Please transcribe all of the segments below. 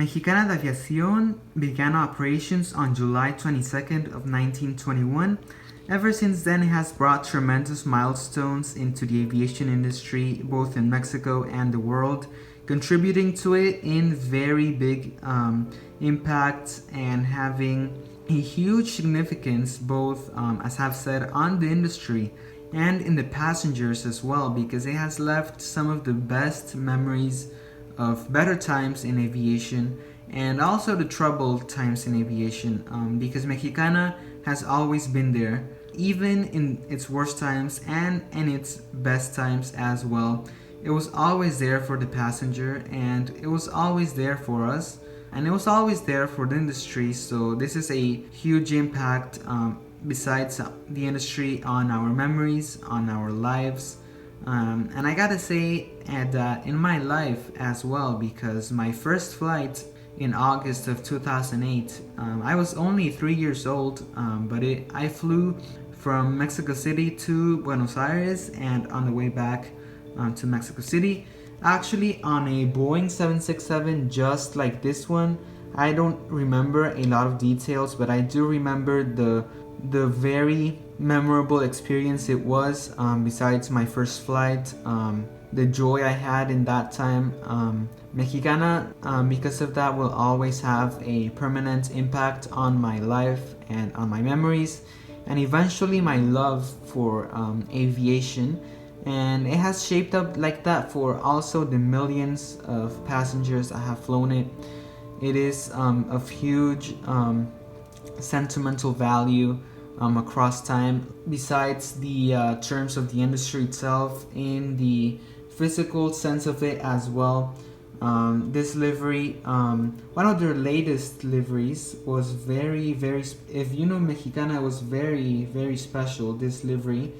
Mexicana de Aviacion began operations on July 22nd of 1921. Ever since then, it has brought tremendous milestones into the aviation industry, both in Mexico and the world, contributing to it in very big impact and having a huge significance, both, as I've said, on the industry and in the passengers as well, because it has left some of the best memories of better times in aviation and also the troubled times in aviation, because Mexicana has always been there, even in its worst times and in its best times as well. It was always there for the passenger, and it was always there for us, and it was always there for the industry. So this is a huge impact, besides the industry, on our memories, on our lives. And I gotta say that in my life as well, because my first flight in August of 2008, I was only 3 years old, but I flew from Mexico City to Buenos Aires, and on the way back to Mexico City, actually on a Boeing 767 just like this one. I don't remember a lot of details, but I do remember the very memorable experience it was, besides my first flight, the joy I had in that time. Mexicana, because of that, will always have a permanent impact on my life and on my memories, and eventually my love for aviation. And it has shaped up like that for also the millions of passengers that have flown it. It is of huge sentimental value across time, besides the terms of the industry itself, in the physical sense of it as well. This livery, one of their latest liveries, was very, if you know Mexicana, it was very, very special, this livery,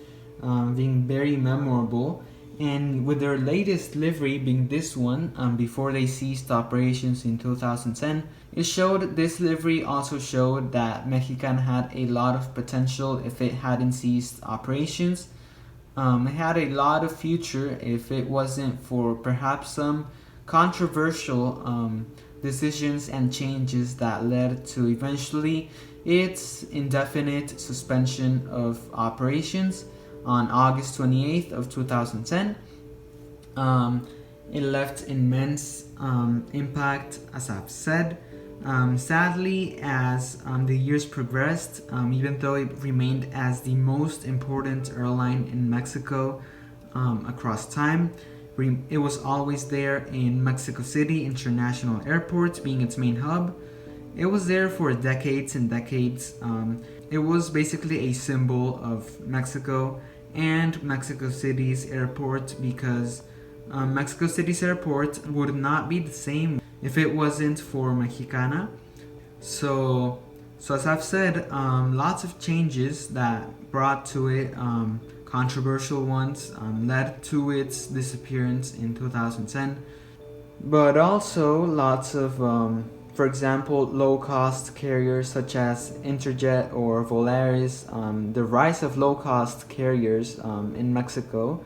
being very memorable. And with their latest livery being this one, before they ceased operations in 2010, this livery also showed that Mexicana had a lot of potential if it hadn't ceased operations. It had a lot of future if it wasn't for perhaps some controversial decisions and changes that led to eventually its indefinite suspension of operations on August 28th of 2010. It left immense impact, as I've said. Sadly, as the years progressed, even though it remained as the most important airline in Mexico across time, it was always there in Mexico City International Airport, being its main hub. It was there for decades and decades. It was basically a symbol of Mexico and Mexico City's airport, because Mexico City's airport would not be the same if it wasn't for Mexicana. So as I've said, lots of changes that brought to it, controversial ones, led to its disappearance in 2010. But also lots of, for example, low-cost carriers such as Interjet or Volaris. The rise of low-cost carriers in Mexico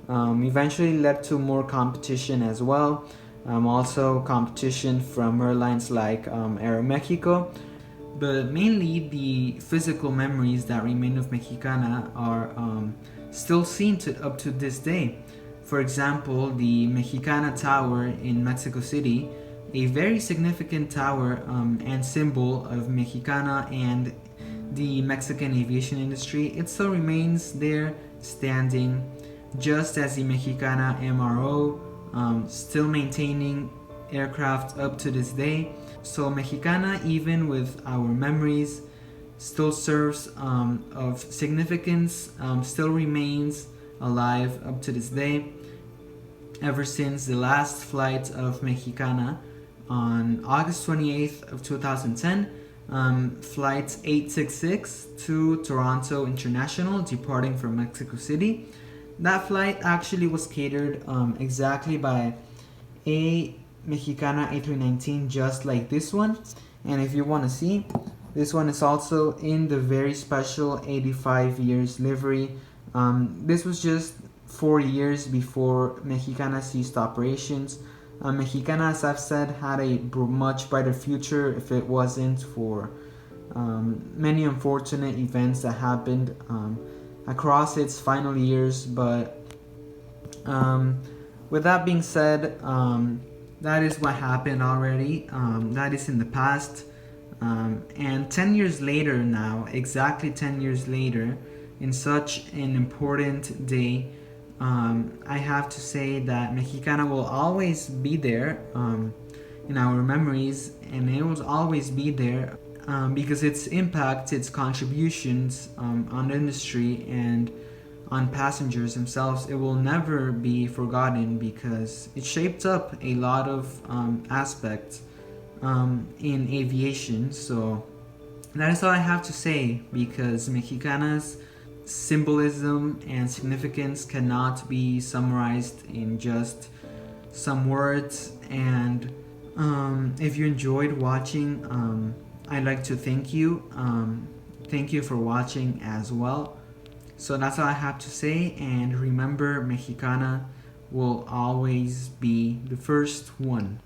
eventually led to more competition as well. Also competition from airlines like Aeromexico. But mainly the physical memories that remain of Mexicana are still seen up to this day. For example, the Mexicana Tower in Mexico City, a very significant tower and symbol of Mexicana and the Mexican aviation industry, it still remains there standing, just as the Mexicana MRO, still maintaining aircraft up to this day. So Mexicana, even with our memories, still serves of significance, still remains alive up to this day. Ever since the last flight of Mexicana on August 28th of 2010, flight 866 to Toronto International, departing from Mexico City. That flight actually was catered exactly by a Mexicana A319, just like this one. And if you want to see, this one is also in the very special 85 years livery. This was just 4 years before Mexicana ceased operations. Mexicana, as I've said, had a much brighter future if it wasn't for many unfortunate events that happened across its final years. But with that being said, that is what happened already. That is in the past. And 10 years later now, exactly 10 years later, in such an important day, I have to say that Mexicana will always be there in our memories, and it will always be there because its impact, its contributions on the industry and on passengers themselves, it will never be forgotten because it shaped up a lot of aspects in aviation. So that is all I have to say, because Mexicana's symbolism and significance cannot be summarized in just some words. And if you enjoyed watching, I'd like to thank you. Thank you for watching as well. So that's all I have to say, and remember, Mexicana will always be the first one.